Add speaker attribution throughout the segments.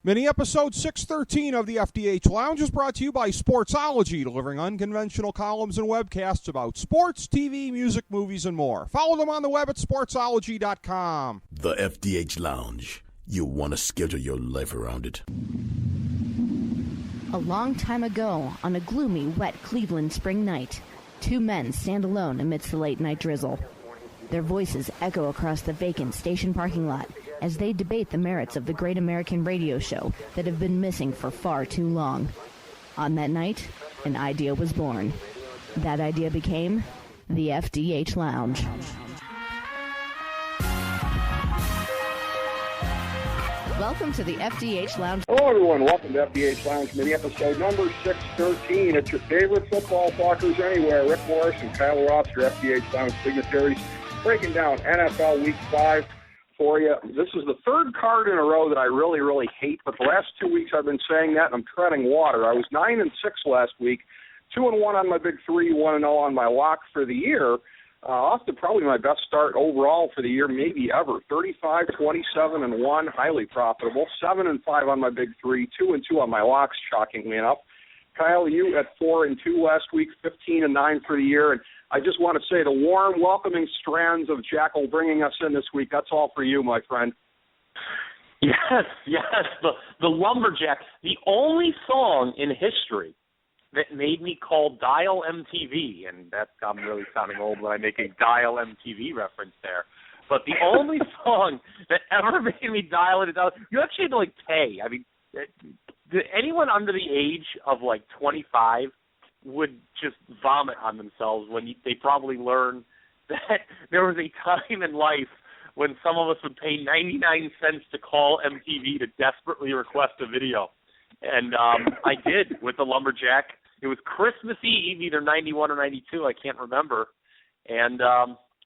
Speaker 1: Mini-episode 613 of the FDH Lounge is brought to you by Sportsology, delivering unconventional columns and webcasts about sports, TV, music, movies, and more. Follow them on the web at sportsology.com.
Speaker 2: The FDH Lounge. You want to schedule your life around it.
Speaker 3: A long time ago, on a gloomy, wet Cleveland spring night, two men stand alone amidst the late-night drizzle. Their voices echo across the vacant station parking lot as they debate the merits of the great American radio show that have been missing for far too long. On that night, an idea was born. That idea became the FDH Lounge. Welcome to the FDH Lounge.
Speaker 4: Hello, everyone. Welcome to FDH Lounge mini episode number 613. It's your favorite football talkers anywhere. Rick Morris and Kyle Ross, your FDH Lounge dignitaries, breaking down NFL Week 5 for you. This is the third card in a row that I really, really hate, but the last 2 weeks I've been saying that, and I'm treading water. I was 9-6 last week, 2-1 on my big three, 1-0 on my lock for the year. Off to probably my best start overall for the year, maybe ever. 35, 27-1, highly profitable. 7-5 on my big three, 2-2 on my locks, shockingly enough. Kyle, you at 4-2 last week, 15-9 for the year. And I just want to say the warm, welcoming strands of Jackal bringing us in this week. That's all for you, my friend.
Speaker 5: Yes, the Lumberjack. The only song in history that made me call Dial MTV, and I'm really sounding old when I make a Dial MTV reference there, but the only song that ever made me dial it, you actually had to, pay. I mean, anyone under the age of, 25 would just vomit on themselves when they probably learned that there was a time in life when some of us would pay 99 cents to call MTV to desperately request a video. And I did with the Lumberjack. It was Christmas Eve, either 91 or 92, I can't remember. And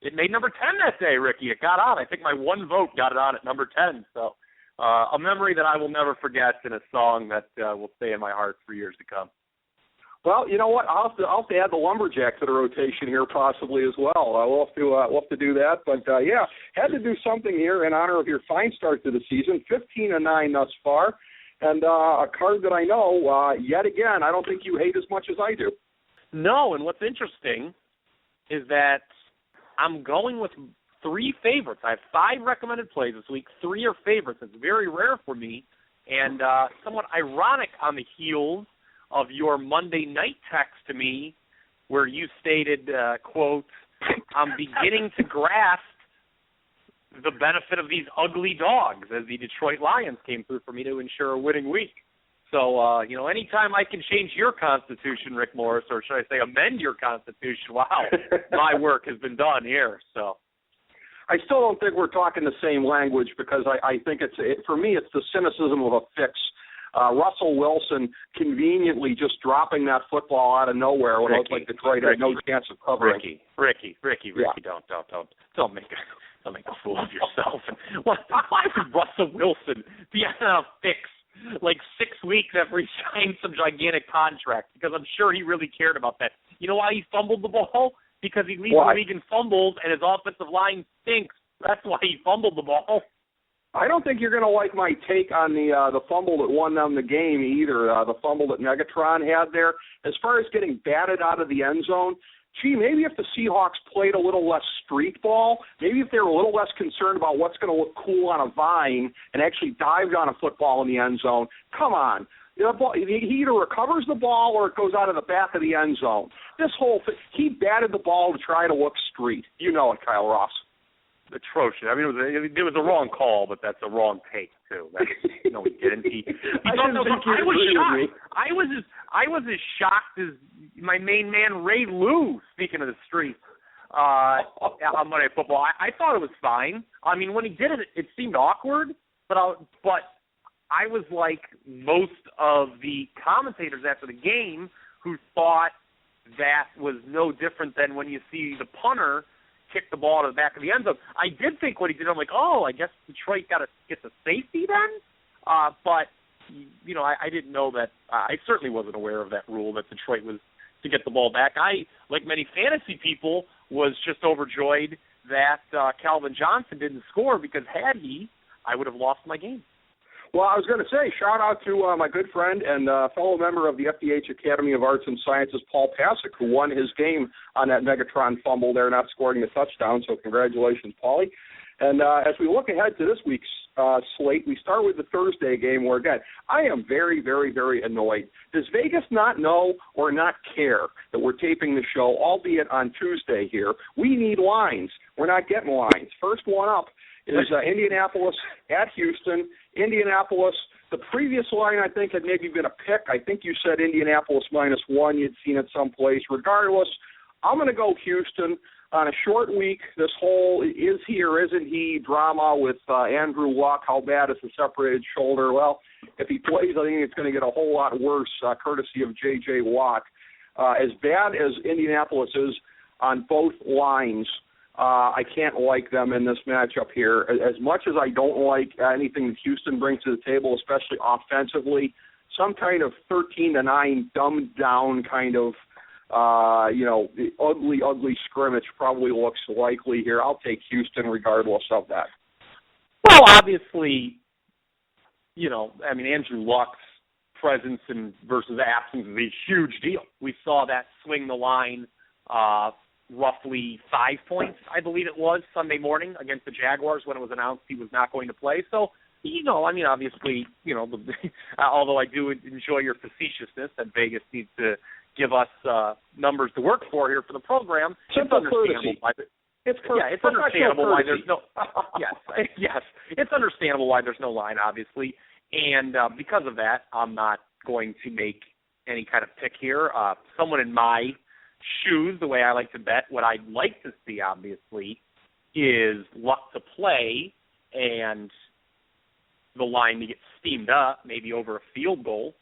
Speaker 5: it made number 10 that day, Ricky. It got on. I think my one vote got it on at number 10. So a memory that I will never forget and a song that will stay in my heart for years to come.
Speaker 4: Well, you know what? I'll have to add the Lumberjack to the rotation here possibly as well. We'll have to do that. But, had to do something here in honor of your fine start to the season, 15-9 thus far. And a card that I know, yet again, I don't think you hate as much as I do.
Speaker 5: No, and what's interesting is that I'm going with three favorites. I have 5 recommended plays this week. 3 are favorites. It's very rare for me, and somewhat ironic on the heels of your Monday night text to me where you stated, quote, I'm beginning to grasp the benefit of these ugly dogs as the Detroit Lions came through for me to ensure a winning week. So, anytime I can change your constitution, Rick Morris, or should I say amend your constitution, wow, my work has been done here. So,
Speaker 4: I still don't think we're talking the same language because I think for me it's the cynicism of a fix. Russell Wilson conveniently just dropping that football out of nowhere when it looked like Detroit had no chance of covering.
Speaker 5: Ricky, don't make a fool of yourself. And why would Russell Wilson be on a fix 6 weeks after he signed some gigantic contract? Because I'm sure he really cared about that. You know why he fumbled the ball? Because he leads the league in fumbles and his offensive line stinks. That's why he fumbled the ball.
Speaker 4: I don't think you're going to like my take on the fumble that won them the game either, the fumble that Megatron had there. As far as getting batted out of the end zone, maybe if the Seahawks played a little less street ball, maybe if they were a little less concerned about what's going to look cool on a vine and actually dived on a football in the end zone, come on. He either recovers the ball or it goes out of the back of the end zone. This whole thing, he batted the ball to try to look street. You know it, Kyle Ross.
Speaker 5: Atrocious. I mean, it was a wrong call, but that's a wrong take too. He didn't. I was as shocked as my main man Ray Lou. Speaking of the streets, on Monday Football, I thought it was fine. I mean, when he did it, it seemed awkward, but I was like most of the commentators after the game who thought that was no different than when you see the punter kick the ball to the back of the end zone. I did think what he did, I'm like, I guess Detroit got to get the safety then? But, I didn't know that. I certainly wasn't aware of that rule that Detroit was to get the ball back. I, like many fantasy people, was just overjoyed that Calvin Johnson didn't score because had he, I would have lost my game.
Speaker 4: Well, I was going to say, shout out to my good friend and fellow member of the FDH Academy of Arts and Sciences, Paul Pasick, who won his game on that Megatron fumble there, not scoring the touchdown. So congratulations, Paulie. And as we look ahead to this week's slate, we start with the Thursday game where, again, I am very, very, very annoyed. Does Vegas not know or not care that we're taping the show, albeit on Tuesday here? We need lines. We're not getting lines. First one up is Indianapolis at Houston. Indianapolis, the previous line I think had maybe been a pick. I think you said Indianapolis -1. You'd seen it someplace. Regardless, I'm going to go Houston. On a short week, this whole is he or isn't he drama with Andrew Luck, how bad is the separated shoulder? Well, if he plays, I think it's going to get a whole lot worse, courtesy of J.J. Watt. As bad as Indianapolis is on both lines, I can't like them in this matchup here. As much as I don't like anything that Houston brings to the table, especially offensively, some kind of 13-9 dumbed down kind of ugly scrimmage probably looks likely here. I'll take Houston regardless of that.
Speaker 5: Well, obviously, Andrew Luck's presence and versus absence is a huge deal. We saw that swing the line roughly 5 points, I believe it was, Sunday morning against the Jaguars when it was announced he was not going to play. So, obviously, although I do enjoy your facetiousness that Vegas needs to give us numbers to work for here for the program. It's understandable why it's understandable why there's no yes, it's understandable why there's no line, obviously, and because of that, I'm not going to make any kind of pick here. Someone in my shoes, the way I like to bet, what I'd like to see, obviously, is Luck to play and the line to get steamed up, maybe over a field goal.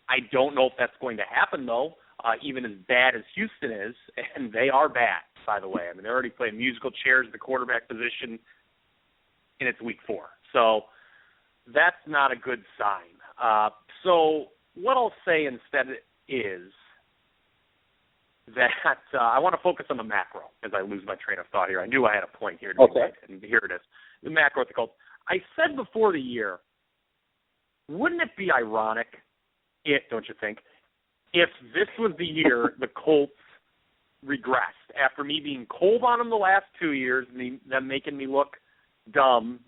Speaker 5: I don't know if that's going to happen, though, even as bad as Houston is, and they are bad, by the way. They're already playing musical chairs at the quarterback position, and it's week 4. So that's not a good sign. So what I'll say instead is that I want to focus on the macro as I lose my train of thought here. I knew I had a point here, and here it is. The macro at the Colts. I said before the year, wouldn't it be ironic, don't you think, if this was the year the Colts regressed after me being cold on them the last 2 years and them making me look dumb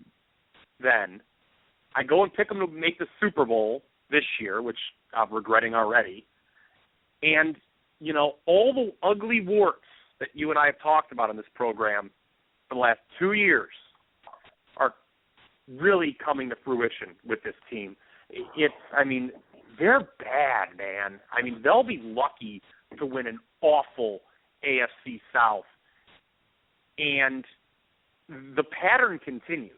Speaker 5: then. I go and pick them to make the Super Bowl this year, which I'm regretting already. And, all the ugly warts that you and I have talked about in this program for the last 2 years are really coming to fruition with this team. They're bad, man. They'll be lucky to win an awful AFC South. And the pattern continues.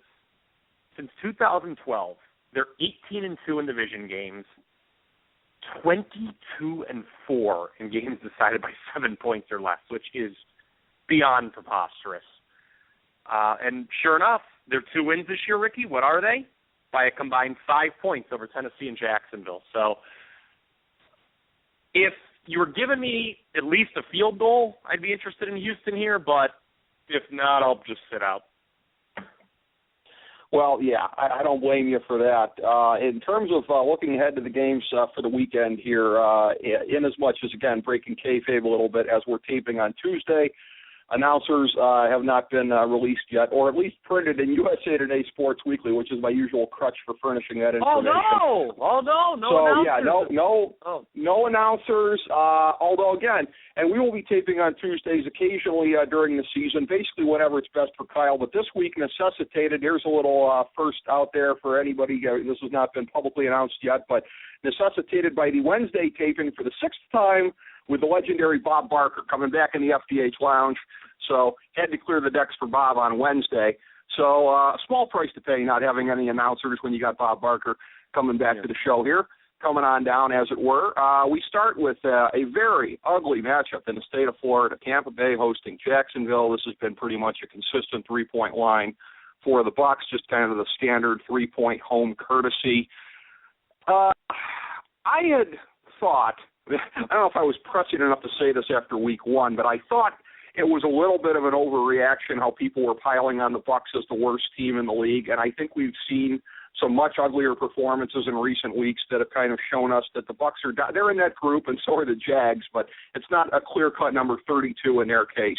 Speaker 5: Since 2012, they're 18-2 in division games, 22-4 in games decided by 7 points or less, which is beyond preposterous. And sure enough, their 2 wins this year, Ricky, what are they? By a combined 5 points over Tennessee and Jacksonville. So if you were giving me at least a field goal, I'd be interested in Houston here, but if not, I'll just sit out.
Speaker 4: Well, yeah, I don't blame you for that. In terms of looking ahead to the games for the weekend here, in as much as, again, breaking kayfabe a little bit as we're taping on Tuesday, announcers have not been released yet, or at least printed in USA Today Sports Weekly, which is my usual crutch for furnishing that information.
Speaker 5: No announcers.
Speaker 4: No announcers, although, again, and we will be taping on Tuesdays occasionally during the season, basically whenever it's best for Kyle, but this week necessitated, here's a little first out there for anybody, this has not been publicly announced yet, but necessitated by the Wednesday taping for the 6th time with the legendary Bob Barker coming back in the FDH Lounge. So had to clear the decks for Bob on Wednesday. So a small price to pay not having any announcers when you got Bob Barker coming back to the show here, coming on down, as it were. We start with a very ugly matchup in the state of Florida. Tampa Bay hosting Jacksonville. This has been pretty much a consistent 3-point line for the Bucs, just kind of the standard 3-point home courtesy. I had thought, I don't know if I was prescient enough to say this after week 1, but I thought it was a little bit of an overreaction how people were piling on the Bucs as the worst team in the league, and I think we've seen some much uglier performances in recent weeks that have kind of shown us that the Bucks they're in that group, and so are the Jags, but it's not a clear-cut number 32 in their case.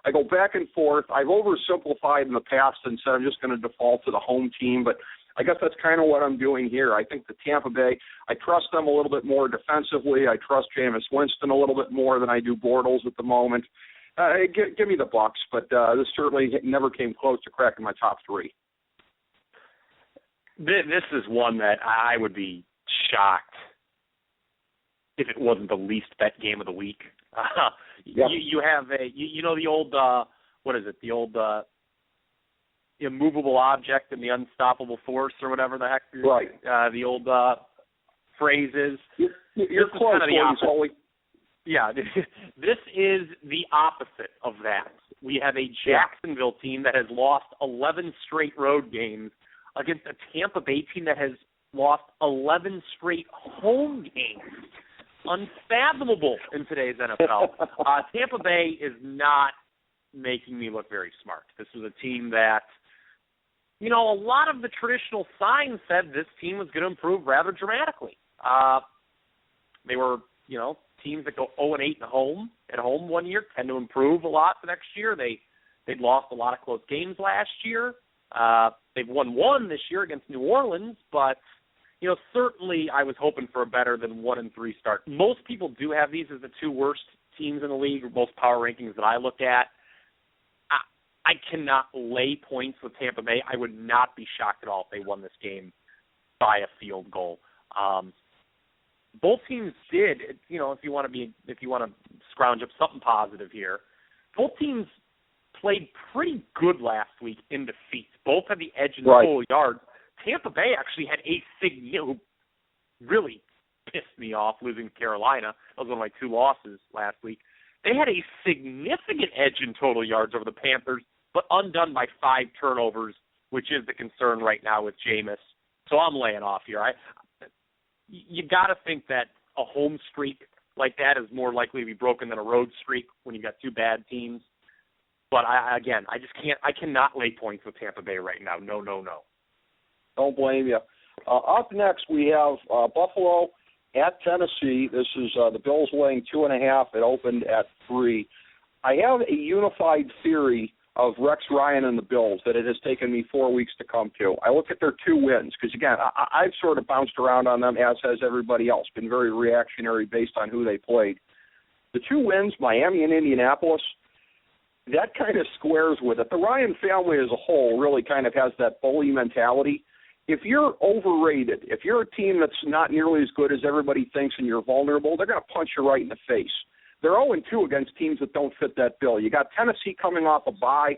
Speaker 4: I go back and forth. I've oversimplified in the past and said I'm just going to default to the home team, but I guess that's kind of what I'm doing here. I think the Tampa Bay, I trust them a little bit more defensively. I trust Jameis Winston a little bit more than I do Bortles at the moment. Give me the Bucks, but this certainly never came close to cracking my top three.
Speaker 5: This is one that I would be shocked if it wasn't the least bet game of the week.
Speaker 4: Yep.
Speaker 5: You have the old what is it? The old immovable object and the unstoppable force, or whatever the heck.
Speaker 4: Right.
Speaker 5: The old phrases.
Speaker 4: You're close, Wally.
Speaker 5: Yeah, this is the opposite of that. We have a Jacksonville team that has lost 11 straight road games against a Tampa Bay team that has lost 11 straight home games. Unfathomable in today's NFL. Tampa Bay is not making me look very smart. This was a team that, a lot of the traditional signs said this team was going to improve rather dramatically. They were, teams that go 0-8 at home one year tend to improve a lot the next year. They'd lost a lot of close games last year. They've won one this year against New Orleans, but certainly I was hoping for a better than 1-3 start. Most people do have these as the two worst teams in the league, or most power rankings that I look at. I cannot lay points with Tampa Bay. I would not be shocked at all if they won this game by a field goal. Both teams did, if you want to scrounge up something positive here, both teams played pretty good last week in defeat. Both had the edge in the total yards. Tampa Bay actually had who really pissed me off losing to Carolina. That was one of my two losses last week. They had a significant edge in total yards over the Panthers, but undone by 5 turnovers, which is the concern right now with Jameis. So I'm laying off here. You got to think that a home streak like that is more likely to be broken than a road streak when you've got two bad teams. But I cannot lay points with Tampa Bay right now. No.
Speaker 4: Don't blame you. Up next, we have Buffalo at Tennessee. This is the Bills laying 2.5. It opened at 3. I have a unified theory of Rex Ryan and the Bills that it has taken me 4 weeks to come to. I look at their 2 wins because, again, I've sort of bounced around on them, as has everybody else, been very reactionary based on who they played. The 2 wins, Miami and Indianapolis, that kind of squares with it. The Ryan family as a whole really kind of has that bully mentality. If you're overrated, if you're a team that's not nearly as good as everybody thinks and you're vulnerable, they're going to punch you right in the face. They're 0-2 against teams that don't fit that bill. You got Tennessee coming off a bye.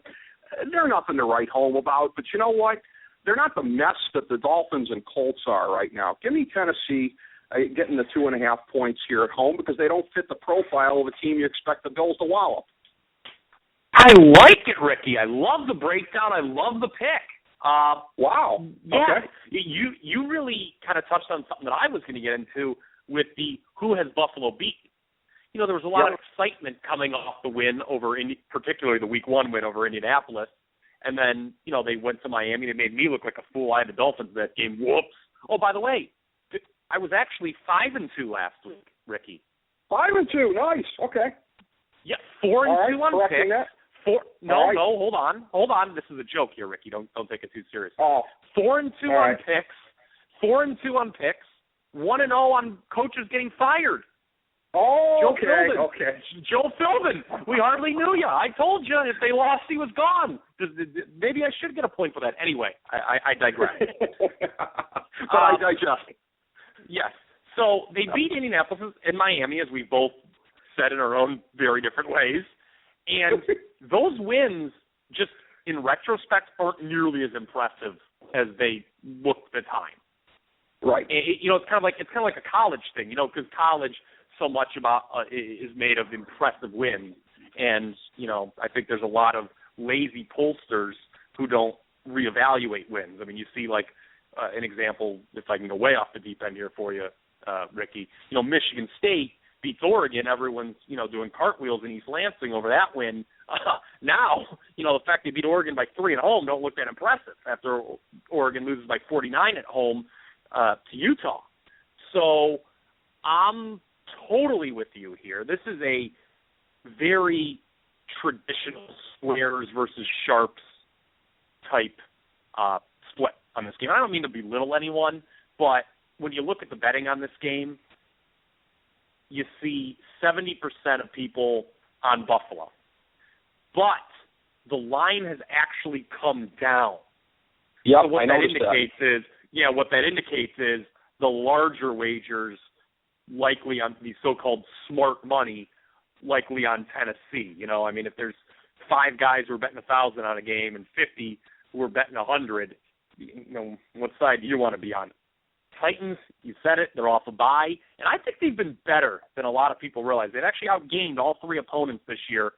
Speaker 4: They're nothing to write home about, but you know what? They're not the mess that the Dolphins and Colts are right now. Give me Tennessee getting the 2.5 points here at home because they don't fit the profile of a team you expect the Bills to wallop.
Speaker 5: I like it, Ricky. I love the breakdown. I love the pick.
Speaker 4: Wow.
Speaker 5: Yeah.
Speaker 4: Okay.
Speaker 5: You really kind of touched on something that I was going to get into with the who has Buffalo beat. There was a lot of excitement coming off the win over, particularly the Week 1 win over Indianapolis. And then, they went to Miami. They made me look like a fool. I had the Dolphins that game. Whoops. Oh, by the way, I was actually 5-2 last week, Ricky.
Speaker 4: 5-2. Nice. Okay.
Speaker 5: Yeah, 4-2 on picks. Hold on. This is a joke here, Ricky. Don't take it too seriously. 4-2 on picks. 4-2 on picks. 1-0 on coaches getting fired.
Speaker 4: Oh,
Speaker 5: okay. Joe Philbin. We hardly knew you. I told you if they lost, he was gone. Maybe I should get a point for that. Anyway, I digress.
Speaker 4: But I digest.
Speaker 5: Yes. So they beat Indianapolis and Miami, as we both said in our own very different ways. And those wins, just in retrospect, aren't nearly as impressive as they looked at the time.
Speaker 4: Right.
Speaker 5: It's kind of like a college thing, because college so much about is made of impressive wins, and I think there's a lot of lazy pollsters who don't reevaluate wins. I mean, you see an example, if I can go way off the deep end here for you, Ricky. Michigan State beats Oregon, everyone's, doing cartwheels in East Lansing over that win. Now, the fact they beat Oregon by 3 at home don't look that impressive after Oregon loses by 49 at home to Utah. So I'm totally with you here. This is a very traditional squares versus sharps type split on this game. I don't mean to belittle anyone, but when you look at the betting on this game, you see 70% of people on Buffalo. But the line has actually come down.
Speaker 4: Yep,
Speaker 5: so what
Speaker 4: I
Speaker 5: that
Speaker 4: noticed
Speaker 5: indicates
Speaker 4: that.
Speaker 5: what that indicates is the larger wagers likely on the so-called smart money, likely on Tennessee. If there's 5 guys who are betting 1,000 on a game and 50 who are betting 100, what side do you want to be on? Titans, you said it, they're off a bye, and I think they've been better than a lot of people realize. They've actually outgained all 3 opponents this year.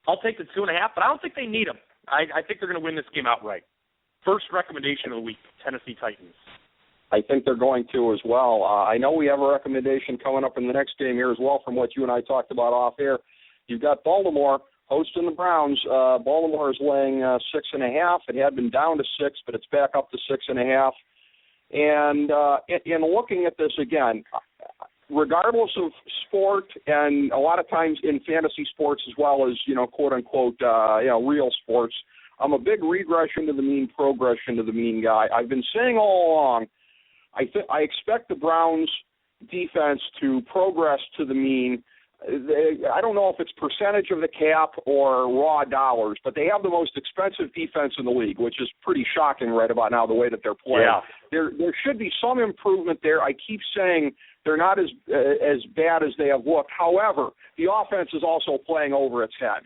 Speaker 5: I'll take the 2.5, but I don't think they need them. I think they're going to win this game outright. First recommendation of the week, Tennessee Titans.
Speaker 4: I think they're going to as well. I know we have a recommendation coming up in the next game here as well from what you and I talked about off air. You've got Baltimore hosting the Browns. Baltimore is laying 6.5. It had been down to 6, but it's back up to 6.5. And in looking at this again, regardless of sport, and a lot of times in fantasy sports as well as, quote unquote, real sports, I'm a big regression to the mean, progression to the mean guy. I've been saying all along, I expect the Browns defense to progress to the mean. I don't know if it's percentage of the cap or raw dollars, but they have the most expensive defense in the league, which is pretty shocking right about now, the way that they're playing.
Speaker 5: Yeah.
Speaker 4: There should be some improvement there. I keep saying they're not as bad as they have looked. However, the offense is also playing over its head.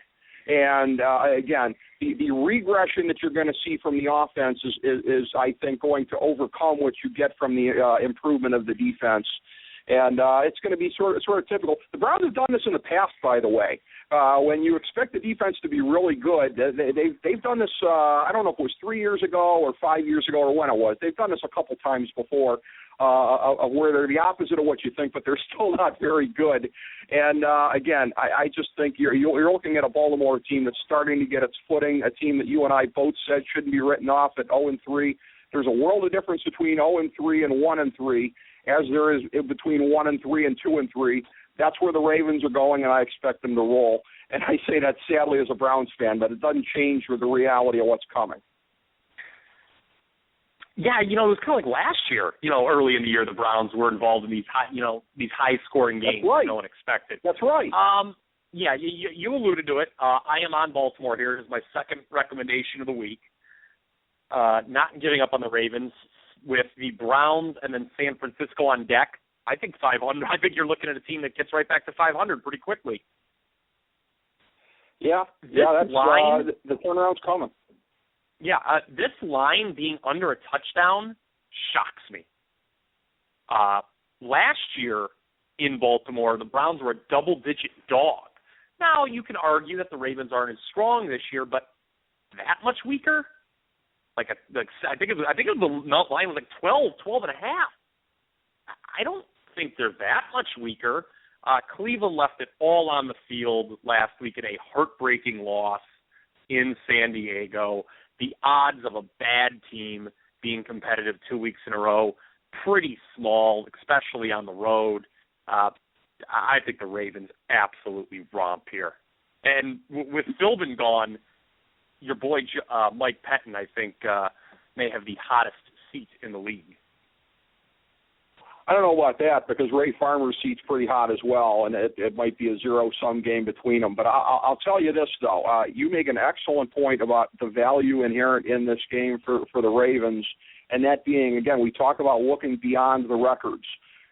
Speaker 4: And, again, the regression that you're going to see from the offense is, I think, going to overcome what you get from the improvement of the defense. And it's going to be sort of typical. The Browns have done this in the past, by the way. When you expect the defense to be really good, they've done this, I don't know if it was 3 years ago or 5 years ago or when it was. They've done this a couple times before where they're the opposite of what you think, but they're still not very good. And, again, I just think you're looking at a Baltimore team that's starting to get its footing, a team that you and I both said shouldn't be written off at 0-3. There's a world of difference between 0-3 and 1-3. As there is between 1-3 and 2-3. That's where the Ravens are going, and I expect them to roll. And I say that sadly as a Browns fan, but it doesn't change with the reality of what's coming.
Speaker 5: Yeah, it was kind of like last year. Early in the year, the Browns were involved in these high-scoring games.
Speaker 4: That's right.
Speaker 5: No one expected.
Speaker 4: That's right.
Speaker 5: Yeah, you alluded to it. I am on Baltimore here. It is my second recommendation of the week. Not giving up on the Ravens. With the Browns and then San Francisco on deck, I think 500. I think you're looking at a team that gets right back to 500 pretty quickly.
Speaker 4: Yeah, that's line, the turnaround's coming.
Speaker 5: Yeah, this line being under a touchdown shocks me. Last year in Baltimore, the Browns were a double-digit dog. Now, you can argue that the Ravens aren't as strong this year, but that much weaker? I think the line was like 12 and a half. I don't think they're that much weaker. Cleveland left it all on the field last week in a heartbreaking loss in San Diego. The odds of a bad team being competitive 2 weeks in a row, pretty small, especially on the road. I think the Ravens absolutely romp here. And with Philbin gone, your boy Mike Pettin, I think, may have the hottest seat in the league.
Speaker 4: I don't know about that because Ray Farmer's seat's pretty hot as well, and it might be a zero-sum game between them. But I'll tell you this, though. You make an excellent point about the value inherent in this game for the Ravens, and that being, again, we talk about looking beyond the records.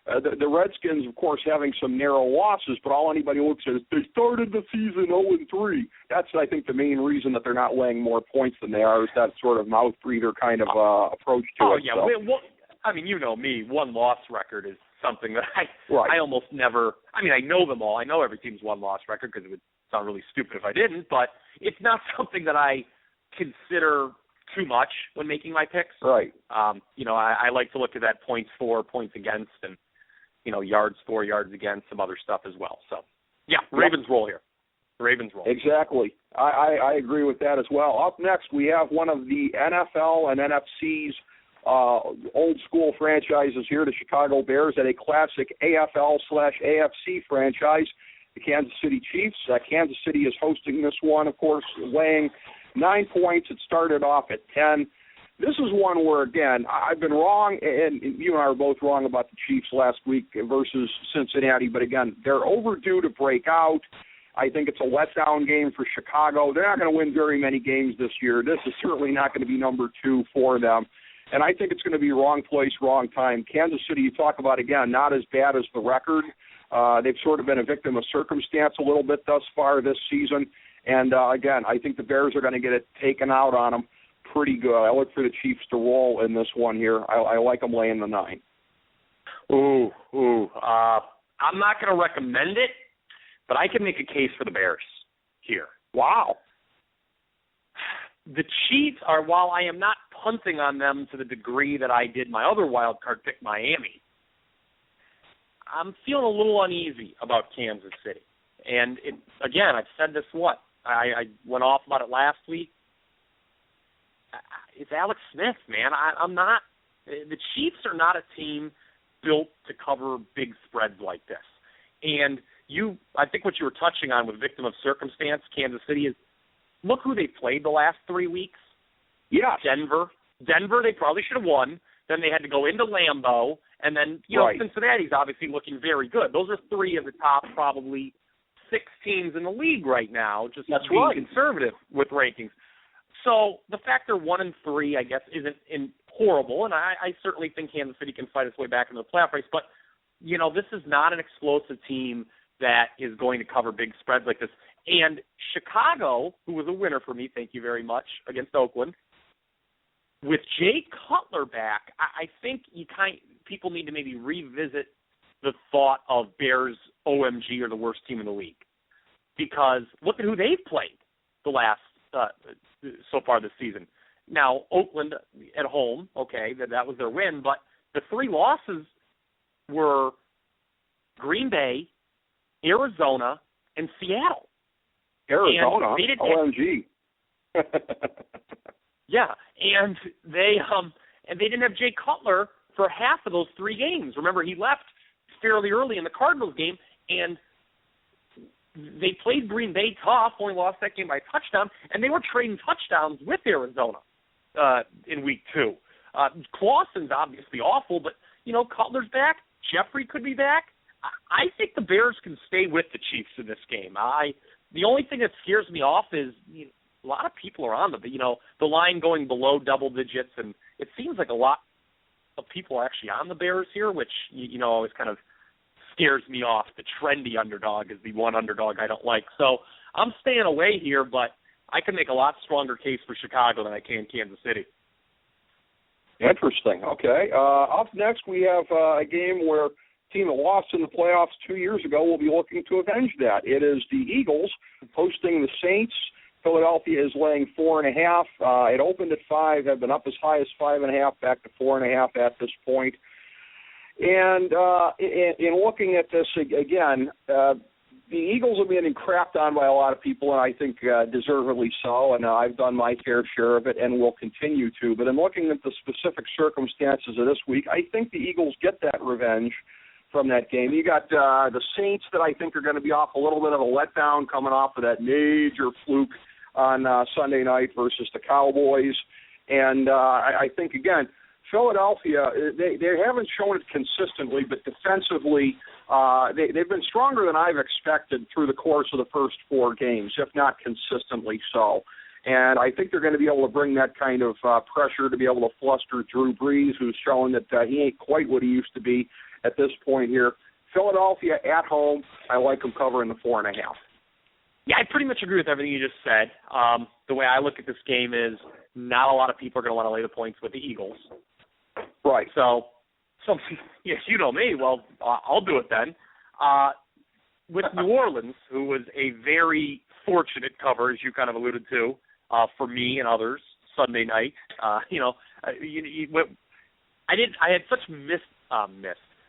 Speaker 4: The Redskins, of course, having some narrow losses, but all anybody looks at is they started the season 0-3. That's, I think, the main reason that they're not laying more points than they are is that sort of mouth breather kind of approach to it.
Speaker 5: Oh, yeah. So. Well, I mean, you know me. One-loss record is something that I almost never – I mean, I know them all. I know every team's one-loss record because it would sound really stupid if I didn't, but it's not something that I consider too much when making my picks.
Speaker 4: Right.
Speaker 5: I like to look at that points for, points against, and yards for, yards against, some other stuff as well. So, yeah, Ravens roll here. Ravens roll.
Speaker 4: Exactly. I agree with that as well. Up next, we have one of the NFL and NFC's old school franchises here, the Chicago Bears, at a classic AFL/AFC franchise, the Kansas City Chiefs. Kansas City is hosting this one, of course, weighing 9 points. It started off at 10. This is one where, again, I've been wrong, and you and I were both wrong about the Chiefs last week versus Cincinnati, but again, they're overdue to break out. I think it's a letdown game for Chicago. They're not going to win very many games this year. This is certainly not going to be number 2 for them. And I think it's going to be wrong place, wrong time. Kansas City, you talk about, again, not as bad as the record. They've sort of been a victim of circumstance a little bit thus far this season. And, again, I think the Bears are going to get it taken out on them pretty good. I look for the Chiefs to roll in this one here. I like them laying the 9.
Speaker 5: I'm not going to recommend it, but I can make a case for the Bears here.
Speaker 4: Wow.
Speaker 5: The Chiefs are, while I am not punting on them to the degree that I did my other wild card pick, Miami, I'm feeling a little uneasy about Kansas City. And, again, I've said this, I went off about it last week. It's Alex Smith, man. I'm not – the Chiefs are not a team built to cover big spreads like this. And I think what you were touching on with victim of circumstance, Kansas City, is look who they played the last 3 weeks.
Speaker 4: Yeah.
Speaker 5: Denver, they probably should have won. Then they had to go into Lambeau. And then,
Speaker 4: right.
Speaker 5: Cincinnati's obviously looking very good. Those are 3 of the top probably 6 teams in the league right now, just being conservative with rankings. So the fact they're 1-3, I guess, isn't horrible. And I certainly think Kansas City can fight its way back into the playoff race. But, this is not an explosive team that is going to cover big spreads like this. And Chicago, who was a winner for me, thank you very much, against Oakland, with Jay Cutler back, I think people need to maybe revisit the thought of Bears OMG are the worst team in the league. Because look at who they've played the last so far this season. Now, Oakland at home, okay, that was their win, but the 3 losses were Green Bay, Arizona, and Seattle.
Speaker 4: Arizona? OMG.
Speaker 5: Yeah, and they didn't have Jay Cutler for half of those 3 games. Remember, he left fairly early in the Cardinals game, and they played Green Bay tough, only lost that game by a touchdown, and they were trading touchdowns with Arizona in week 2. Clausen's obviously awful, but, Cutler's back. Jeffrey could be back. I think the Bears can stay with the Chiefs in this game. The only thing that scares me off is a lot of people are on the line going below double digits, and it seems like a lot of people are actually on the Bears here, which, always kind of scares me off. The trendy underdog is the one underdog I don't like. So I'm staying away here, but I can make a lot stronger case for Chicago than I can Kansas City.
Speaker 4: Interesting. Okay. Up next, we have a game where a team that lost in the playoffs 2 years ago will be looking to avenge that. It is the Eagles hosting the Saints. Philadelphia is laying 4.5. It opened at 5, have been up as high as 5.5, back to 4.5 at this point. And in looking at this again, the Eagles are being crapped on by a lot of people, and I think deservedly so, and I've done my fair share of it and will continue to. But in looking at the specific circumstances of this week, I think the Eagles get that revenge from that game. You got the Saints that I think are going to be off a little bit of a letdown coming off of that major fluke on Sunday night versus the Cowboys. And I think, again, Philadelphia, they haven't shown it consistently, but defensively they've been stronger than I've expected through the course of the first 4 games, if not consistently so. And I think they're going to be able to bring that kind of pressure to be able to fluster Drew Brees, who's showing that he ain't quite what he used to be at this point here. Philadelphia at home, I like them covering the 4.5.
Speaker 5: Yeah, I pretty much agree with everything you just said. The way I look at this game is not a lot of people are going to want to lay the points with the Eagles.
Speaker 4: Right.
Speaker 5: So yes, you know me. Well, I'll do it then. With New Orleans, who was a very fortunate cover, as you kind of alluded to, for me and others Sunday night. I had such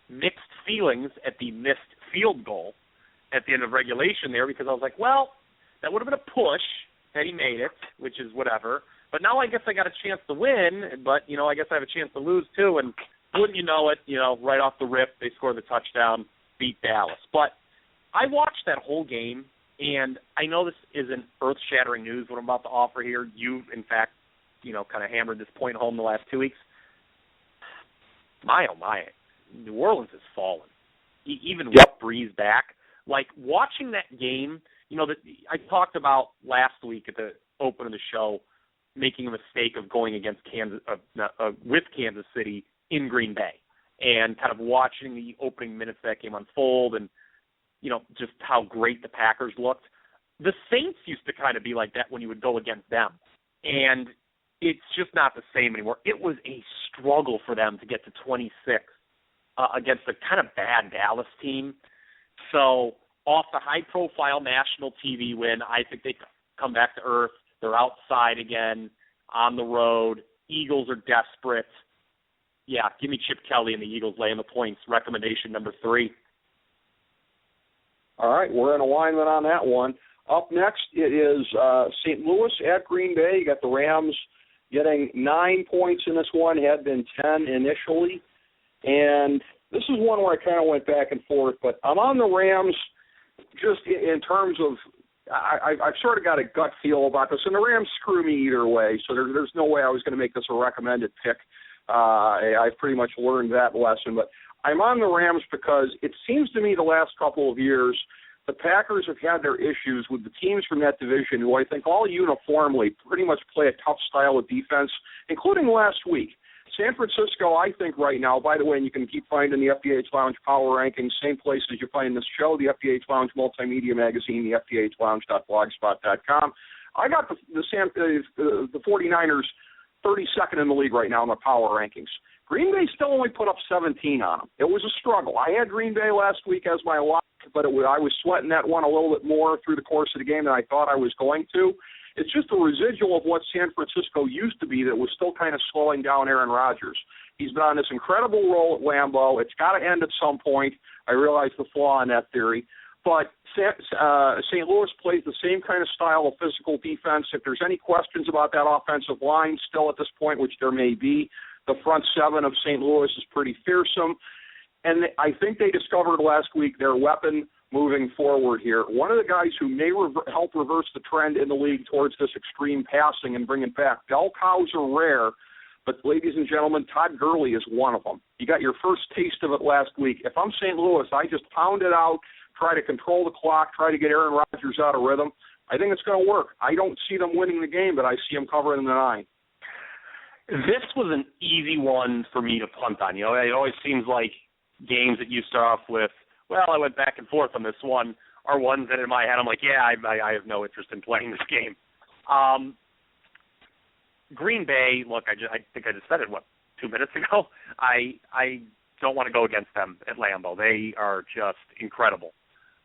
Speaker 5: mixed feelings at the missed field goal at the end of regulation there, because I was like, well, that would have been a push had he made it, which is whatever. But now I guess I got a chance to win, but, I guess I have a chance to lose too. And wouldn't you know it, right off the rip, they scored the touchdown, beat Dallas. But I watched that whole game, and I know this isn't earth-shattering news, what I'm about to offer here. You've, in fact, kind of hammered this point home the last 2 weeks. My, oh my, New Orleans has fallen. Even with Breeze back. Like, watching that game, I talked about last week at the open of the show making a mistake of going against with Kansas City in Green Bay, and kind of watching the opening minutes of that game unfold, and just how great the Packers looked. The Saints used to kind of be like that when you would go against them, and it's just not the same anymore. It was a struggle for them to get to 26 against a kind of bad Dallas team. So off the high-profile national TV win, I think they come back to earth. They're outside again, on the road. Eagles are desperate. Yeah, give me Chip Kelly and the Eagles laying the points. Recommendation number 3.
Speaker 4: All right, we're in alignment on that one. Up next, it is St. Louis at Green Bay. You got the Rams getting 9 points in this one. Had been 10 initially. And this is one where I kind of went back and forth, but I'm on the Rams just in terms of I've sort of got a gut feel about this, and the Rams screw me either way, so there's no way I was going to make this a recommended pick. I've pretty much learned that lesson, but I'm on the Rams because it seems to me the last couple of years the Packers have had their issues with the teams from that division who I think all uniformly pretty much play a tough style of defense, including last week. San Francisco, I think right now, by the way, and you can keep finding the FDH Lounge Power Rankings, same places you find this show, the FDH Lounge Multimedia Magazine, the FDHLounge.blogspot.com. I got the 49ers 32nd in the league right now in the Power Rankings. Green Bay still only put up 17 on them. It was a struggle. I had Green Bay last week as my lock, but I was sweating that one a little bit more through the course of the game than I thought I was going to. It's just a residual of what San Francisco used to be that was still kind of slowing down Aaron Rodgers. He's been on this incredible roll at Lambeau. It's got to end at some point. I realize the flaw in that theory. But St. Louis plays the same kind of style of physical defense. If there's any questions about that offensive line still at this point, which there may be, the front seven of St. Louis is pretty fearsome. And I think they discovered last week their weapon moving forward here. One of the guys who may help reverse the trend in the league towards this extreme passing and bring it back. Bell cows are rare, but ladies and gentlemen, Todd Gurley is one of them. You got your first taste of it last week. If I'm St. Louis, I just pound it out, try to control the clock, try to get Aaron Rodgers out of rhythm. I think it's going to work. I don't see them winning the game, but I see them covering the 9.
Speaker 5: This was an easy one for me to punt on. It always seems like games that you start off with, well, I went back and forth on this one, are ones that in my head I'm like, yeah, I have no interest in playing this game. Green Bay, look, I think I just said it, 2 minutes ago? I don't want to go against them at Lambeau. They are just incredible.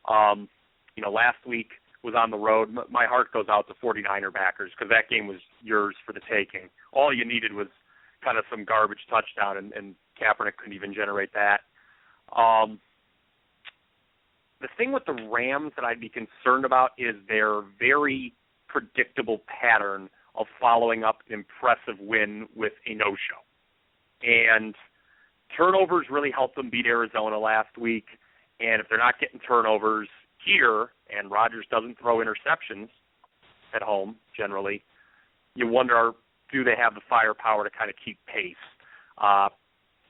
Speaker 5: Last week was on the road. My heart goes out to 49er backers because that game was yours for the taking. All you needed was kind of some garbage touchdown, and Kaepernick couldn't even generate that. The thing with the Rams that I'd be concerned about is their very predictable pattern of following up an impressive win with a no-show. And turnovers really helped them beat Arizona last week. And if they're not getting turnovers here, and Rodgers doesn't throw interceptions at home generally, you wonder, do they have the firepower to kind of keep pace?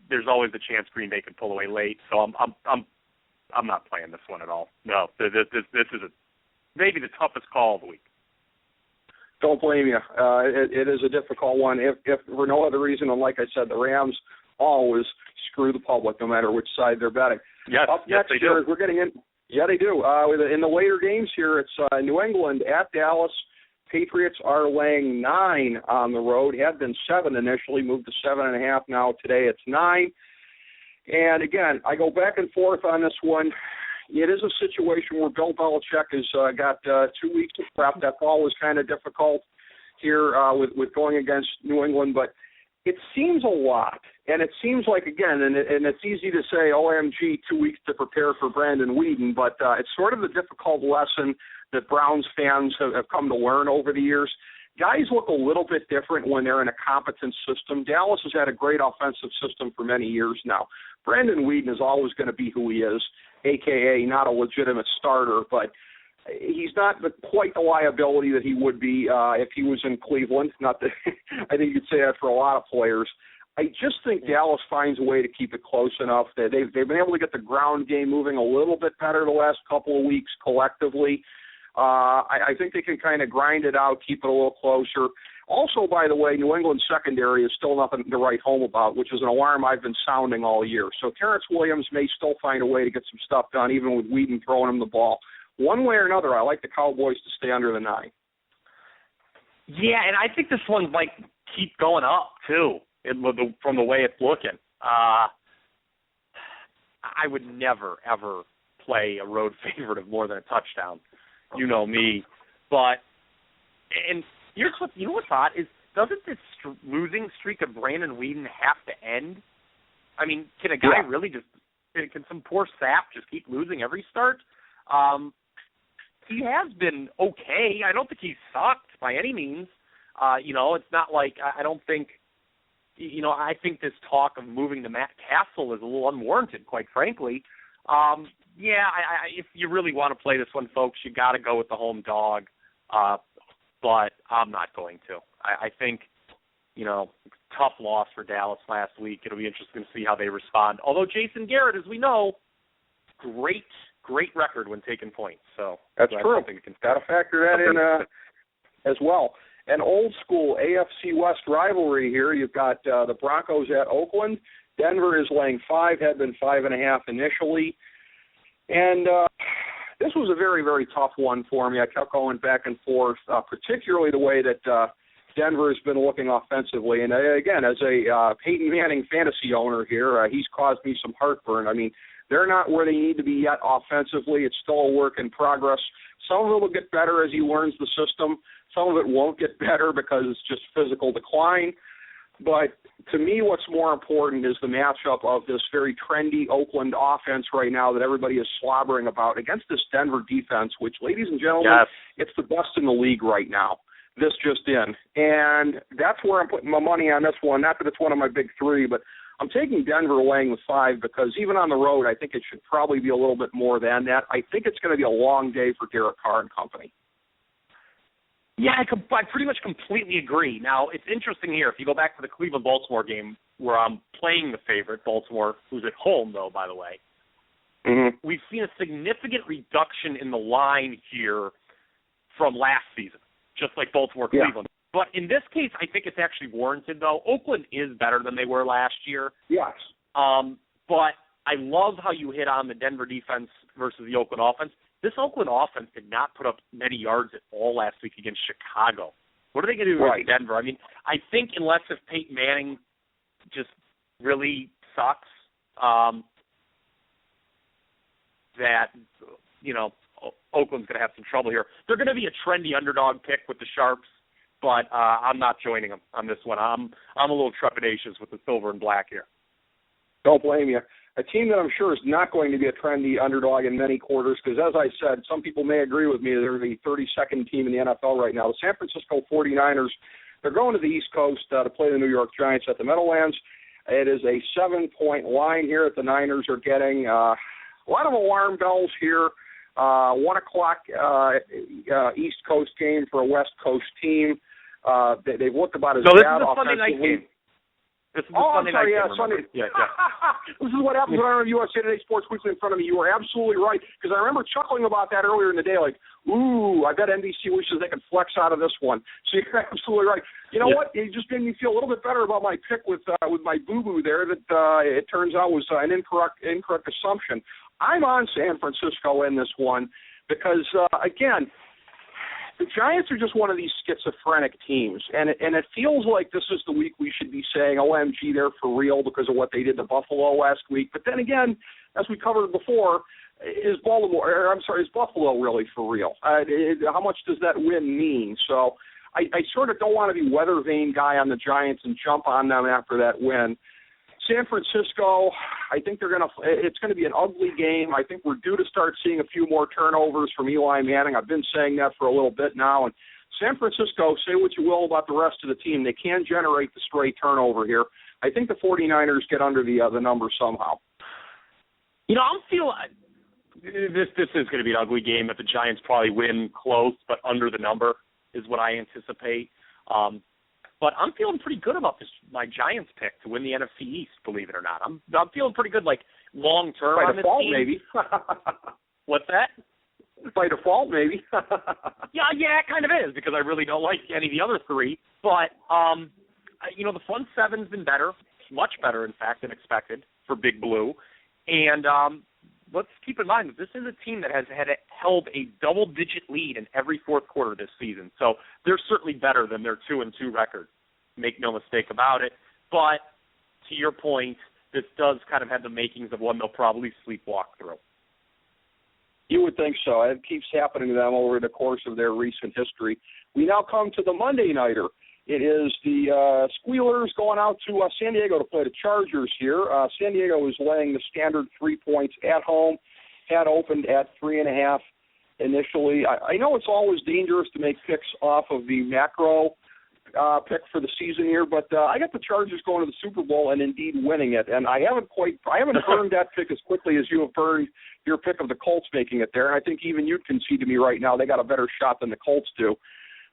Speaker 5: There's always the chance Green Bay can pull away late. So I'm not playing this one at all. No, this is maybe the toughest call of the week.
Speaker 4: Don't blame you. It is a difficult one. If for no other reason, and like I said, the Rams always screw the public no matter which side they're betting.
Speaker 5: Yes,
Speaker 4: Up next
Speaker 5: they
Speaker 4: here,
Speaker 5: do.
Speaker 4: We're getting in. Yeah, they do. In the later games here, it's New England at Dallas. Patriots are laying 9 on the road. Had been 7 initially, moved to 7.5 now. Today it's 9. And again, I go back and forth on this one. It is a situation where Bill Belichick has got 2 weeks to prep. That fall was kind of difficult here with going against New England, but it seems a lot, and it seems like, again, and it's easy to say, OMG, 2 weeks to prepare for Brandon Weeden, but it's sort of the difficult lesson that Browns fans have come to learn over the years. Guys look a little bit different when they're in a competent system. Dallas has had a great offensive system for many years now. Brandon Weeden is always going to be who he is, a.k.a. not a legitimate starter, but he's not quite the liability that he would be if he was in Cleveland. Not that I think you'd say that for a lot of players. I just think Dallas finds a way to keep it close enough that they've been able to get the ground game moving a little bit better the last couple of weeks collectively. I think they can kind of grind it out, keep it a little closer. Also, by the way, New England's secondary is still nothing to write home about, which is an alarm I've been sounding all year. So Terrence Williams may still find a way to get some stuff done, even with Weeden throwing him the ball. One way or another, I like the Cowboys to stay under the 9.
Speaker 5: Yeah, and I think this one might keep going up, too, from the way it's looking. I would never, ever play a road favorite of more than a touchdown. You know me. But, and here's what, you know what's odd is, doesn't this losing streak of Brandon Weeden have to end? I mean, can a guy really just, can some poor sap just keep losing every start? He has been okay. I don't think he's sucked by any means. It's not like, I don't think, I think this talk of moving to Matt Castle is a little unwarranted, quite frankly. If you really want to play this one, folks, you got to go with the home dog. But I'm not going to. I think, tough loss for Dallas last week. It'll be interesting to see how they respond. Although Jason Garrett, as we know, great record when taking points. So
Speaker 4: that's true. Got to factor that in as well. An old school AFC West rivalry here. You've got the Broncos at Oakland. Denver is laying 5, had been 5.5 initially. And this was a very, very tough one for me. I kept going back and forth, particularly the way that Denver has been looking offensively. And again, as a Peyton Manning fantasy owner here, he's caused me some heartburn. I mean, they're not where they need to be yet offensively. It's still a work in progress. Some of it will get better as he learns the system. Some of it won't get better because it's just physical decline. But to me, what's more important is the matchup of this very trendy Oakland offense right now that everybody is slobbering about against this Denver defense, which, ladies and gentlemen, it's the best in the league right now. This just in. And that's where I'm putting my money on this one. Not that it's one of my big 3, but I'm taking Denver laying the 5 because even on the road, I think it should probably be a little bit more than that. I think it's going to be a long day for Derek Carr and company.
Speaker 5: Yeah, I pretty much completely agree. Now, it's interesting here. If you go back to the Cleveland-Baltimore game where I'm playing the favorite, Baltimore, who's at home, though, by the way, we've seen a significant reduction in the line here from last season, just like Baltimore-Cleveland. Yeah. But in this case, I think it's actually warranted, though. Oakland is better than they were last year.
Speaker 4: Yes.
Speaker 5: But I love how you hit on the Denver defense versus the Oakland offense. This Oakland offense did not put up many yards at all last week against Chicago. What are they going to do with Denver? I mean, I think unless if Peyton Manning just really sucks, that, Oakland's going to have some trouble here. They're going to be a trendy underdog pick with the Sharps, but I'm not joining them on this one. I'm a little trepidatious with the silver and black here.
Speaker 4: Don't blame you. A team that I'm sure is not going to be a trendy underdog in many quarters because, as I said, some people may agree with me, they're the 32nd team in the NFL right now. The San Francisco 49ers, they're going to the East Coast to play the New York Giants at the Meadowlands. It is a 7-point line here that the Niners are getting. A lot of alarm bells here. 1 o'clock East Coast game for a West Coast team. They've looked about as bad offensively.
Speaker 5: This is the Sunday night game. This is the Sunday night game.
Speaker 4: Sunday. Yeah. This is what happens when I have USA Today Sports Weekly in front of me. You were absolutely right, because I remember chuckling about that earlier in the day, like, ooh, I bet NBC wishes they could flex out of this one. So you're absolutely right. You know what? It just made me feel a little bit better about my pick with my boo-boo there that it turns out was an incorrect assumption. I'm on San Francisco in this one because, again, the Giants are just one of these schizophrenic teams, and it feels like this is the week we should be saying, OMG, they're for real because of what they did to Buffalo last week. But then again, as we covered before, is Buffalo really for real? How much does that win mean? So I sort of don't want to be weather vane guy on the Giants and jump on them after that win. San Francisco, I think it's going to be an ugly game. I think we're due to start seeing a few more turnovers from Eli Manning. I've been saying that for a little bit now. And San Francisco, say what you will about the rest of the team, they can generate the stray turnover here. I think the 49ers get under the number somehow.
Speaker 5: I'm feeling this is going to be an ugly game that the Giants probably win close, but under the number is what I anticipate. But I'm feeling pretty good about my Giants pick to win the NFC East, believe it or not. I'm feeling pretty good, like, long-term
Speaker 4: By
Speaker 5: on
Speaker 4: default,
Speaker 5: this team.
Speaker 4: maybe.
Speaker 5: What's that?
Speaker 4: By default, maybe.
Speaker 5: Yeah, it kind of is, because I really don't like any of the other three. But, the front seven's been better, much better, in fact, than expected for Big Blue. And let's keep in mind that this is a team that has held a double-digit lead in every fourth quarter this season. So they're certainly better than their 2-2 record. Make no mistake about it. But to your point, this does kind of have the makings of one they'll probably sleepwalk through.
Speaker 4: You would think so. It keeps happening to them over the course of their recent history. We now come to the Monday Nighter. It is the Squealers going out to San Diego to play the Chargers here. San Diego is laying the standard 3 points at home. Had opened at 3.5 initially. I know it's always dangerous to make picks off of the macro pick for the season here, but I got the Chargers going to the Super Bowl and indeed winning it. And I haven't burned that pick as quickly as you have burned your pick of the Colts making it there. And I think even you concede to me right now they got a better shot than the Colts do.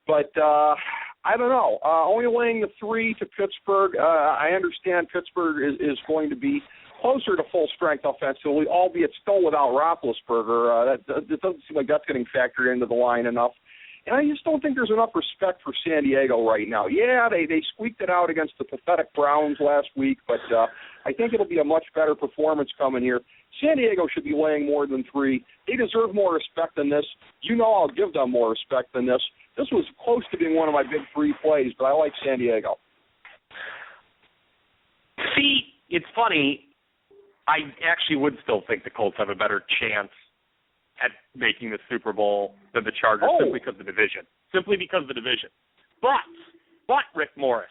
Speaker 4: But I don't know. Only laying the 3 to Pittsburgh. I understand Pittsburgh is going to be closer to full strength offensively, albeit still without Roethlisberger. It doesn't seem like that's getting factored into the line enough. And I just don't think there's enough respect for San Diego right now. Yeah, they squeaked it out against the pathetic Browns last week, but I think it'll be a much better performance coming here. San Diego should be laying more than 3. They deserve more respect than this. I'll give them more respect than this. This was close to being one of my big 3 plays, but I like San Diego.
Speaker 5: See, it's funny. I actually would still think the Colts have a better chance at making the Super Bowl than the Chargers simply because of the division. Simply because of the division. But Rick Morris,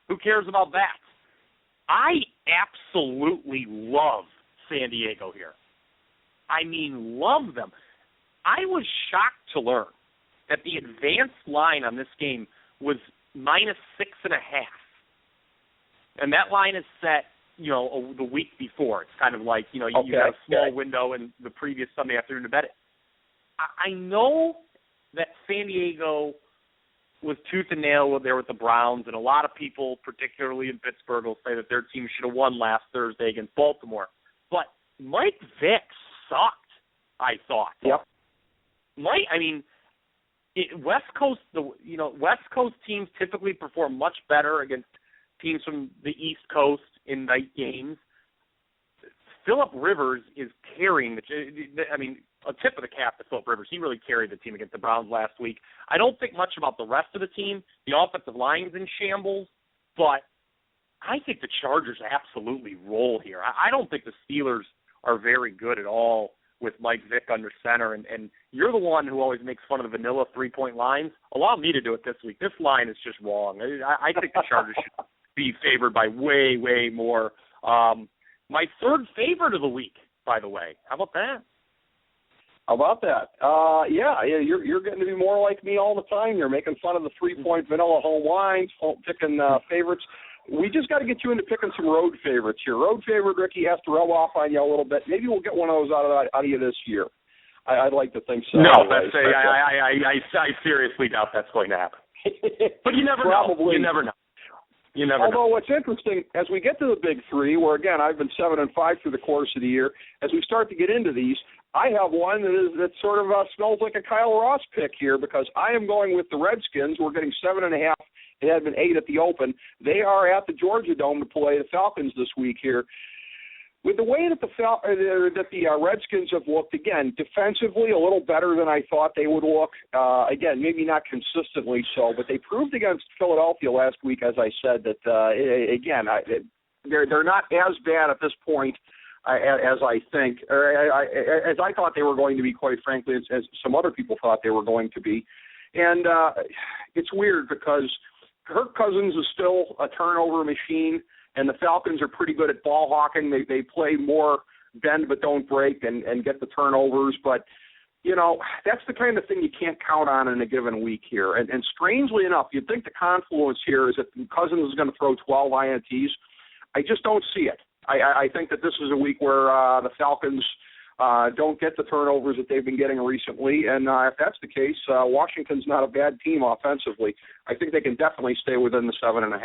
Speaker 5: who cares about that? I absolutely love San Diego here. I mean, love them. I was shocked to learn that the advanced line on this game was -6.5. And that line is set, the week before. It's kind of like, you got a small window in the previous Sunday afternoon to bet it. I know that San Diego was tooth and nail there with the Browns, and a lot of people, particularly in Pittsburgh, will say that their team should have won last Thursday against Baltimore. But Mike Vick sucked, I thought.
Speaker 4: Yep.
Speaker 5: West Coast teams typically perform much better against teams from the East Coast in night games. Phillip Rivers is carrying a tip of the cap to Phillip Rivers. He really carried the team against the Browns last week. I don't think much about the rest of the team. The offensive line's in shambles, but I think the Chargers absolutely roll here. I don't think the Steelers are very good at all with Mike Vick under center, and you're the one who always makes fun of the vanilla 3-point lines. Allow me to do it this week. This line is just wrong. I think the Chargers should be favored by way, way more. My third favorite of the week, by the way. How about that?
Speaker 4: How about that? You're getting to be more like me all the time. You're making fun of the 3-point vanilla home lines, picking favorites. We just got to get you into picking some road favorites here. Road favorite, Ricky, has to rub off on you a little bit. Maybe we'll get one of those out of you this year. I'd like to think so.
Speaker 5: No, I seriously doubt that's going to happen. But you never know. You never know.
Speaker 4: Although what's interesting, as we get to the big 3, where, again, I've been 7-5 through the course of the year, as we start to get into these, I have one that sort of smells like a Kyle Ross pick here, because I am going with the Redskins. We're getting 7.5. It had been 8 at the open. They are at the Georgia Dome to play the Falcons this week here. With the way that the Redskins have looked, again, defensively a little better than I thought they would look. Again, maybe not consistently so, but they proved against Philadelphia last week, as I said, that, they're not as bad at this point as I think, or as I thought they were going to be, quite frankly, as some other people thought they were going to be. And it's weird because Kirk Cousins is still a turnover machine, and the Falcons are pretty good at ball hawking. They play more bend but don't break and get the turnovers. But, you know, that's the kind of thing you can't count on in a given week here. And strangely enough, you'd think the confluence here is that Cousins is going to throw 12 INTs. I just don't see it. I think that this is a week where the Falcons don't get the turnovers that they've been getting recently. And if that's the case, Washington's not a bad team offensively. I think they can definitely stay within the 7.5.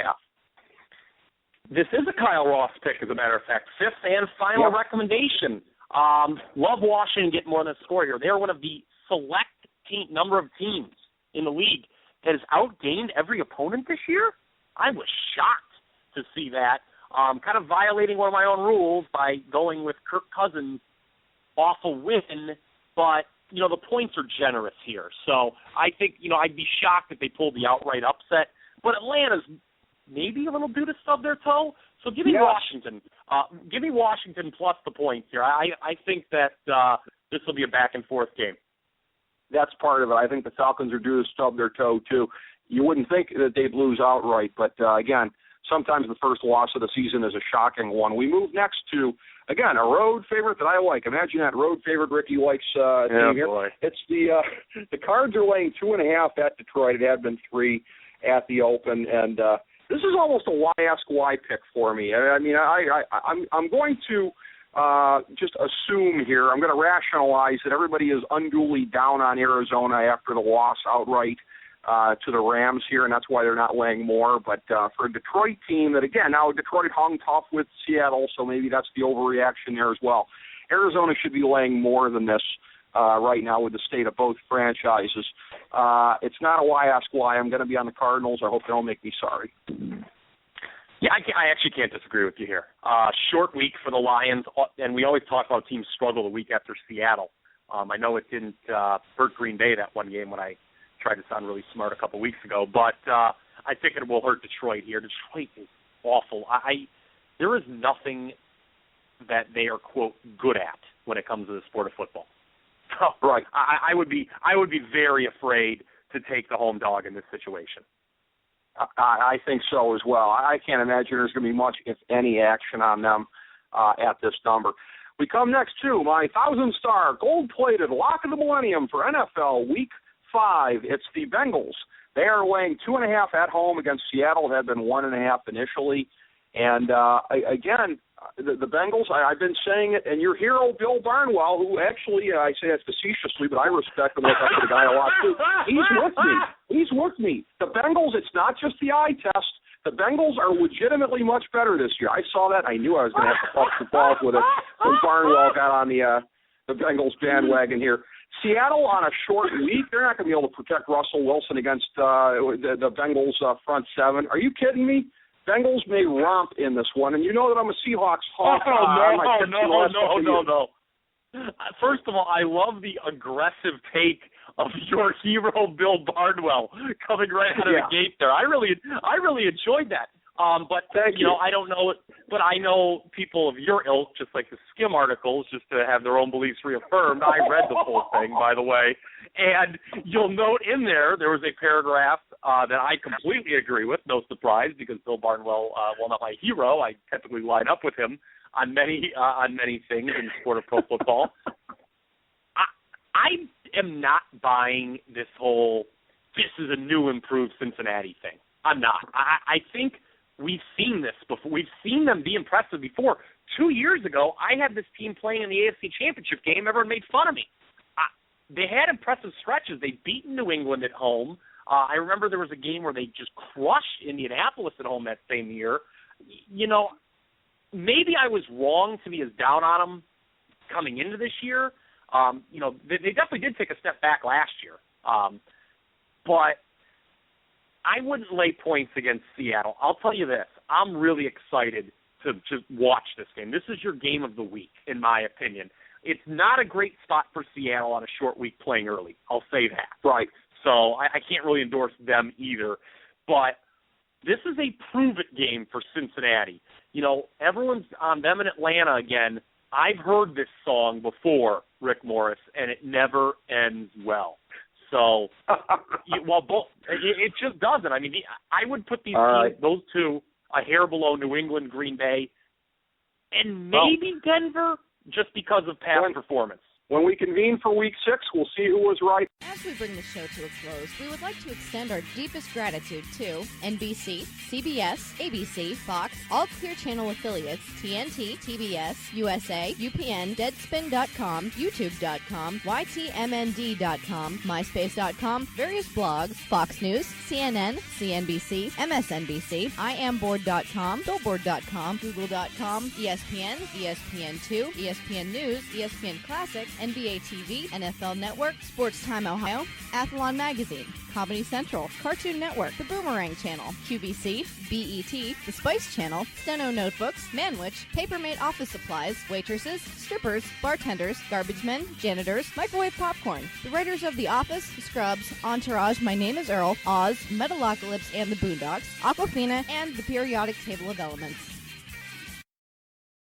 Speaker 5: This is a Kyle Ross pick, as a matter of fact. Fifth and final recommendation. Love Washington get more than a score here. They're one of the select number of teams in the league that has outgained every opponent this year. I was shocked to see that. Kind of violating one of my own rules by going with Kirk Cousins off a win, but, you know, the points are generous here. So I think, you know, I'd be shocked if they pulled the outright upset. But Atlanta's maybe a little due to stub their toe. So give me Washington. Give me Washington plus the points here. I think that this will be a back-and-forth game.
Speaker 4: That's part of it. I think the Falcons are due to stub their toe, too. You wouldn't think that they'd lose outright, but, again, sometimes the first loss of the season is a shocking one. We move next to, again, a road favorite that I like. Imagine that road favorite Ricky likes team here.
Speaker 5: Boy.
Speaker 4: It's the Cards are laying 2.5 at Detroit. It had been 3 at the Open, and this is almost a why ask why pick for me. I mean, I'm going to just assume here. I'm going to rationalize that everybody is unduly down on Arizona after the loss outright to the Rams here, and that's why they're not laying more. But for a Detroit team that, again, now Detroit hung tough with Seattle, so maybe that's the overreaction there as well. Arizona should be laying more than this right now with the state of both franchises. It's not a why ask why. I'm going to be on the Cardinals. I hope they don't make me sorry.
Speaker 5: Yeah, I actually can't disagree with you here. Short week for the Lions, and we always talk about teams struggle the week after Seattle. I know it didn't hurt Green Bay that one game when I tried to sound really smart a couple weeks ago, but I think it will hurt Detroit here. Detroit is awful. There is nothing that they are, quote, good at when it comes to the sport of football. So
Speaker 4: right.
Speaker 5: I would be very afraid to take the home dog in this situation.
Speaker 4: I think so as well. I can't imagine there's going to be much, if any, action on them at this number. We come next to my 1,000-star gold-plated lock of the millennium for NFL Week 5. It's the Bengals. They are weighing 2.5 at home against Seattle. It had been 1.5 initially. And, again, the Bengals, I've been saying it, and your hero, Bill Barnwell, who actually, I say that facetiously, but I respect and look up to the guy a lot, too. He's with me. The Bengals, it's not just the eye test. The Bengals are legitimately much better this year. I saw that. I knew I was going to have to puff the balls with it when Barnwell got on the Bengals bandwagon here. Seattle on a short week, they're not going to be able to protect Russell Wilson against the Bengals front seven. Are you kidding me? Bengals may romp in this one, and you know that I'm a Seahawks hawk.
Speaker 5: No. First of all, I love the aggressive take of your hero, Bill Barnwell, coming right out of the gate there. I really enjoyed that. But you know, I don't know it, but I know people of your ilk, just like the Skim articles, just to have their own beliefs reaffirmed. I read the whole thing, by the way, and you'll note in there was a paragraph that I completely agree with. No surprise, because Bill Barnwell, while not my hero, I typically line up with him on many things in the sport of pro football. I am not buying this whole "this is a new improved Cincinnati" thing. I'm not. I think we've seen this before. We've seen them be impressive before. 2 years ago, I had this team playing in the AFC Championship game. Everyone made fun of me. They had impressive stretches. They'd beaten New England at home. I remember there was a game where they just crushed Indianapolis at home that same year. You know, maybe I was wrong to be as down on them coming into this year. You know, they definitely did take a step back last year. But I wouldn't lay points against Seattle. I'll tell you this. I'm really excited to watch this game. This is your game of the week, in my opinion. It's not a great spot for Seattle on a short week playing early. I'll say that.
Speaker 4: Right.
Speaker 5: So I can't really endorse them either. But this is a prove-it game for Cincinnati. You know, everyone's on them in Atlanta again. I've heard this song before, Rick Morris, and it never ends well. So, it just doesn't. I mean, I would put these teams, those two, a hair below New England, Green Bay, and maybe Denver, just because of past performance.
Speaker 4: When we convene for Week 6, we'll see who was right.
Speaker 6: As we bring the show to a close, we would like to extend our deepest gratitude to NBC, CBS, ABC, Fox, all Clear Channel affiliates, TNT, TBS, USA, UPN, Deadspin.com, YouTube.com, YTMND.com, MySpace.com, various blogs, Fox News, CNN, CNBC, MSNBC, IamBoard.com, Billboard.com, Google.com, ESPN, ESPN2, ESPN News, ESPN Classic, NBA TV, NFL Network, Sports Time Ohio, Athlon Magazine, Comedy Central, Cartoon Network, The Boomerang Channel, QVC, BET, The Spice Channel, Steno Notebooks, Manwich, Papermate Office Supplies, waitresses, strippers, bartenders, garbage men, janitors, microwave popcorn, the writers of The Office, Scrubs, Entourage, My Name is Earl, Oz, Metalocalypse and the Boondocks, Aquafina, and the Periodic Table of Elements.